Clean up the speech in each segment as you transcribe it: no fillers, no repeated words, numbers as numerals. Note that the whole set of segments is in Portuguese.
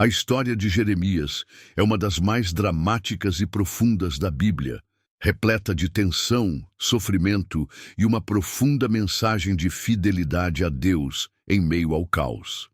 A história de Jeremias é uma das mais dramáticas e profundas da Bíblia, repleta de tensão, sofrimento e uma profunda mensagem de fidelidade a Deus em meio ao caos.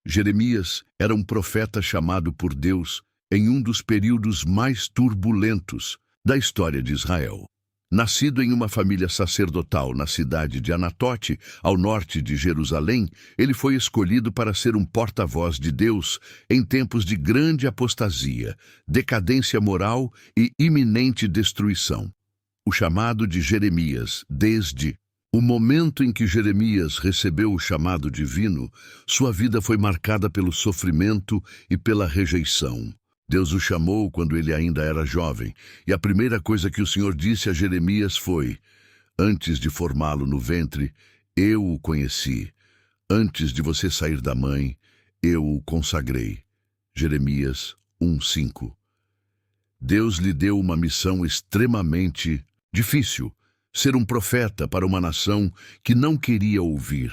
Jeremias era um profeta chamado por Deus em um dos períodos mais turbulentos da história de Israel. Nascido em uma família sacerdotal na cidade de Anatote, ao norte de Jerusalém, ele foi escolhido para ser um porta-voz de Deus em tempos de grande apostasia, decadência moral e iminente destruição. O chamado de Jeremias, desde o momento em que Jeremias recebeu o chamado divino, sua vida foi marcada pelo sofrimento e pela rejeição. Deus o chamou quando ele ainda era jovem, e a primeira coisa que o Senhor disse a Jeremias foi: antes de formá-lo no ventre, eu o conheci. Antes de você sair da mãe, eu o consagrei. Jeremias 1:5. Deus lhe deu uma missão extremamente difícil: ser um profeta para uma nação que não queria ouvir.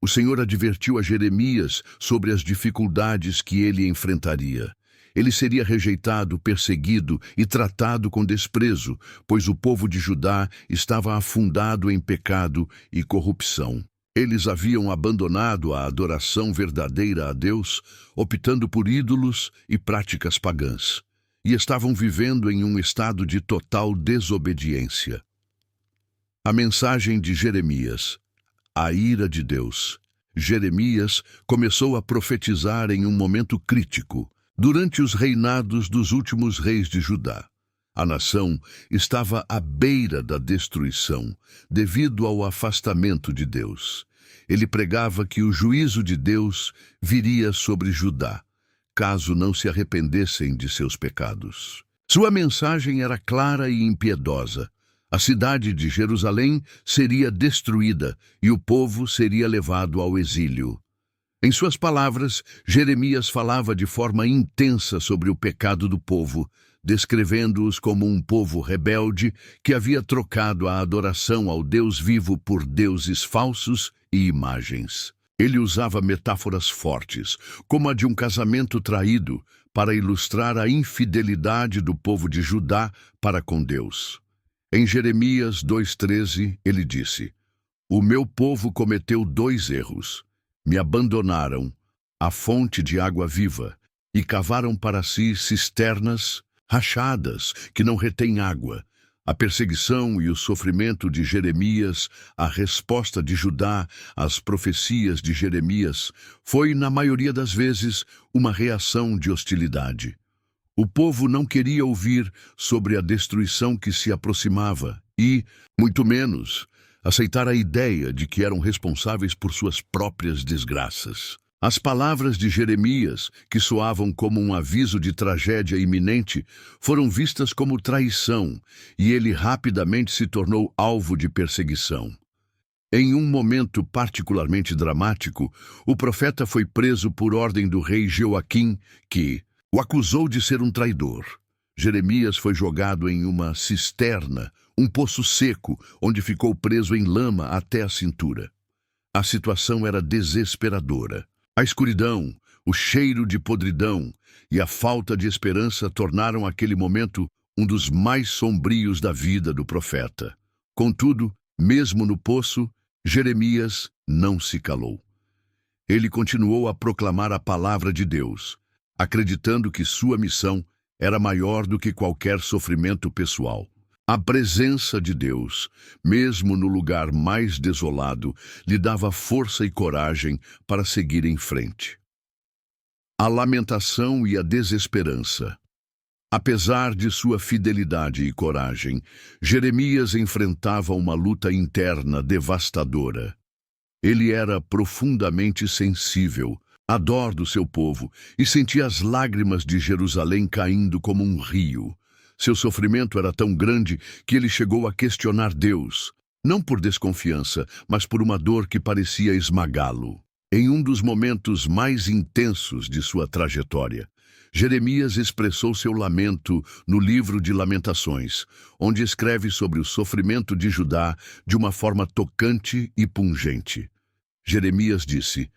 O Senhor advertiu a Jeremias sobre as dificuldades que ele enfrentaria. Ele seria rejeitado, perseguido e tratado com desprezo, pois o povo de Judá estava afundado em pecado e corrupção. Eles haviam abandonado a adoração verdadeira a Deus, optando por ídolos e práticas pagãs, e estavam vivendo em um estado de total desobediência. A mensagem de Jeremias, a ira de Deus. Jeremias começou a profetizar em um momento crítico, durante os reinados dos últimos reis de Judá. A nação estava à beira da destruição, devido ao afastamento de Deus. Ele pregava que o juízo de Deus viria sobre Judá, caso não se arrependessem de seus pecados. Sua mensagem era clara e impiedosa. A cidade de Jerusalém seria destruída e o povo seria levado ao exílio. Em suas palavras, Jeremias falava de forma intensa sobre o pecado do povo, descrevendo-os como um povo rebelde que havia trocado a adoração ao Deus vivo por deuses falsos e imagens. Ele usava metáforas fortes, como a de um casamento traído, para ilustrar a infidelidade do povo de Judá para com Deus. Em Jeremias 2:13, ele disse: "O meu povo cometeu 2 erros. Me abandonaram, a fonte de água viva, e cavaram para si cisternas rachadas que não retêm água." A perseguição e o sofrimento de Jeremias, a resposta de Judá às profecias de Jeremias, foi, na maioria das vezes, uma reação de hostilidade. O povo não queria ouvir sobre a destruição que se aproximava e, muito menos, aceitar a ideia de que eram responsáveis por suas próprias desgraças. As palavras de Jeremias, que soavam como um aviso de tragédia iminente, foram vistas como traição, e ele rapidamente se tornou alvo de perseguição. Em um momento particularmente dramático, o profeta foi preso por ordem do rei Jeoaquim, que o acusou de ser um traidor. Jeremias foi jogado em uma cisterna, um poço seco, onde ficou preso em lama até a cintura. A situação era desesperadora. A escuridão, o cheiro de podridão e a falta de esperança tornaram aquele momento um dos mais sombrios da vida do profeta. Contudo, mesmo no poço, Jeremias não se calou. Ele continuou a proclamar a palavra de Deus, acreditando que sua missão era maior do que qualquer sofrimento pessoal. A presença de Deus, mesmo no lugar mais desolado, lhe dava força e coragem para seguir em frente. A lamentação e a desesperança. Apesar de sua fidelidade e coragem, Jeremias enfrentava uma luta interna devastadora. Ele era profundamente sensível à dor do seu povo e sentia as lágrimas de Jerusalém caindo como um rio. Seu sofrimento era tão grande que ele chegou a questionar Deus, não por desconfiança, mas por uma dor que parecia esmagá-lo. Em um dos momentos mais intensos de sua trajetória, Jeremias expressou seu lamento no livro de Lamentações, onde escreve sobre o sofrimento de Judá de uma forma tocante e pungente. Jeremias disse: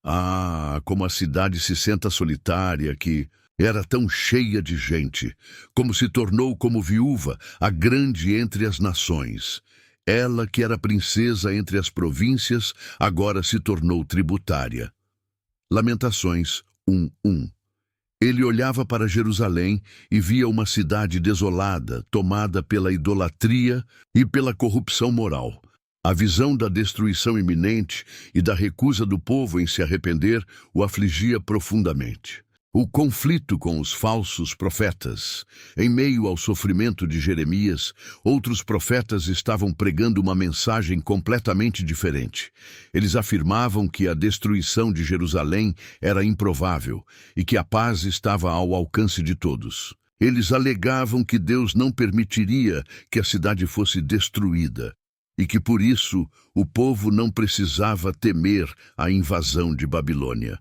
Ah, como a cidade se senta solitária, que era tão cheia de gente, como se tornou como viúva, a grande entre as nações. Ela, que era princesa entre as províncias, agora se tornou tributária. Lamentações 1:1. Ele olhava para Jerusalém e via uma cidade desolada, tomada pela idolatria e pela corrupção moral. A visão da destruição iminente e da recusa do povo em se arrepender o afligia profundamente. O conflito com os falsos profetas. Em meio ao sofrimento de Jeremias, outros profetas estavam pregando uma mensagem completamente diferente. Eles afirmavam que a destruição de Jerusalém era improvável e que a paz estava ao alcance de todos. Eles alegavam que Deus não permitiria que a cidade fosse destruída e que, por isso, o povo não precisava temer a invasão de Babilônia.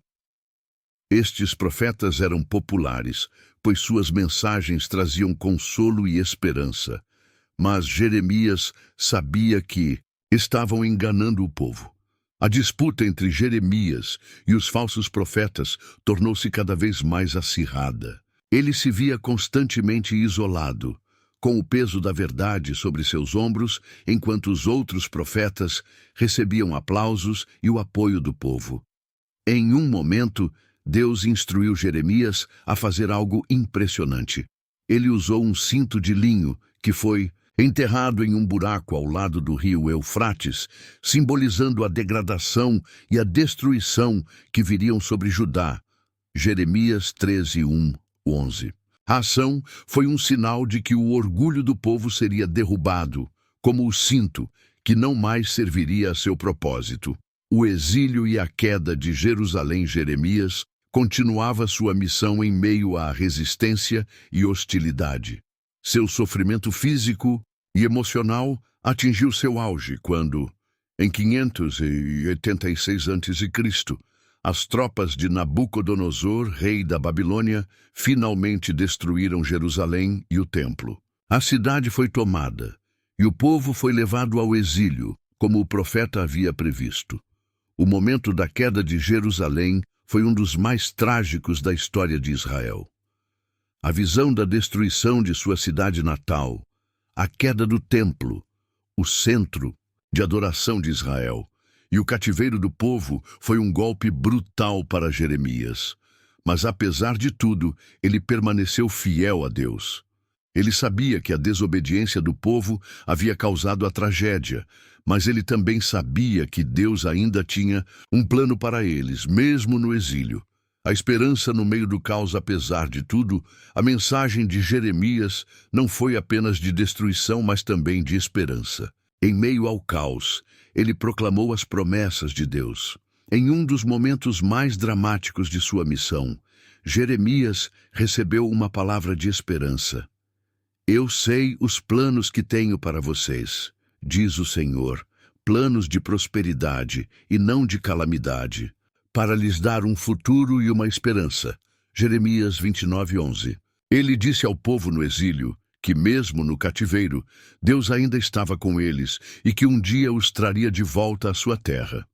Estes profetas eram populares, pois suas mensagens traziam consolo e esperança. Mas Jeremias sabia que estavam enganando o povo. A disputa entre Jeremias e os falsos profetas tornou-se cada vez mais acirrada. Ele se via constantemente isolado, com o peso da verdade sobre seus ombros, enquanto os outros profetas recebiam aplausos e o apoio do povo. Em um momento, Deus instruiu Jeremias a fazer algo impressionante. Ele usou um cinto de linho que foi enterrado em um buraco ao lado do rio Eufrates, simbolizando a degradação e a destruição que viriam sobre Judá. Jeremias 13:1-11. A ação foi um sinal de que o orgulho do povo seria derrubado, como o cinto, que não mais serviria a seu propósito. O exílio e a queda de Jerusalém. Jeremias continuava sua missão em meio à resistência e hostilidade. Seu sofrimento físico e emocional atingiu seu auge quando, em 586 a.C., as tropas de Nabucodonosor, rei da Babilônia, finalmente destruíram Jerusalém e o templo. A cidade foi tomada e o povo foi levado ao exílio, como o profeta havia previsto. O momento da queda de Jerusalém foi um dos mais trágicos da história de Israel. A visão da destruição de sua cidade natal, a queda do templo, o centro de adoração de Israel, e o cativeiro do povo foi um golpe brutal para Jeremias. Mas apesar de tudo, ele permaneceu fiel a Deus. Ele sabia que a desobediência do povo havia causado a tragédia, mas ele também sabia que Deus ainda tinha um plano para eles, mesmo no exílio. A esperança no meio do caos. Apesar de tudo, a mensagem de Jeremias não foi apenas de destruição, mas também de esperança. Em meio ao caos, ele proclamou as promessas de Deus. Em um dos momentos mais dramáticos de sua missão, Jeremias recebeu uma palavra de esperança. Eu sei os planos que tenho para vocês, diz o Senhor, planos de prosperidade e não de calamidade, para lhes dar um futuro e uma esperança. Jeremias 29:11. Ele disse ao povo no exílio que mesmo no cativeiro, Deus ainda estava com eles e que um dia os traria de volta à sua terra.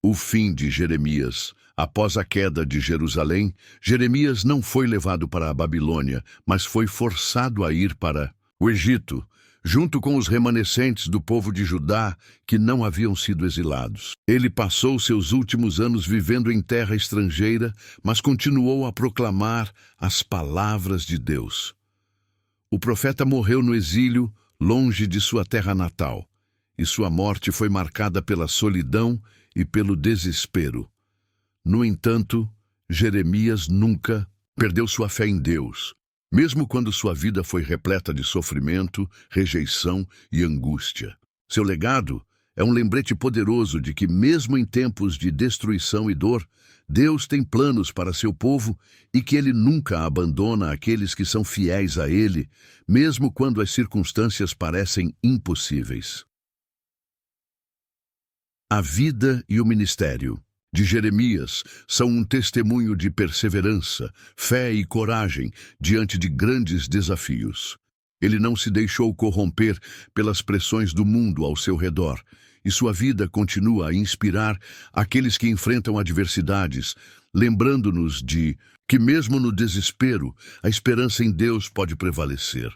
O fim de Jeremias. Após a queda de Jerusalém, Jeremias não foi levado para a Babilônia, mas foi forçado a ir para o Egito, junto com os remanescentes do povo de Judá que não haviam sido exilados. Ele passou seus últimos anos vivendo em terra estrangeira, mas continuou a proclamar as palavras de Deus. O profeta morreu no exílio, longe de sua terra natal, e sua morte foi marcada pela solidão e pelo desespero. No entanto, Jeremias nunca perdeu sua fé em Deus, mesmo quando sua vida foi repleta de sofrimento, rejeição e angústia. Seu legado é um lembrete poderoso de que, mesmo em tempos de destruição e dor, Deus tem planos para seu povo e que Ele nunca abandona aqueles que são fiéis a Ele, mesmo quando as circunstâncias parecem impossíveis. A vida e o ministério de Jeremias são um testemunho de perseverança, fé e coragem diante de grandes desafios. Ele não se deixou corromper pelas pressões do mundo ao seu redor e sua vida continua a inspirar aqueles que enfrentam adversidades, lembrando-nos de que mesmo no desespero, a esperança em Deus pode prevalecer.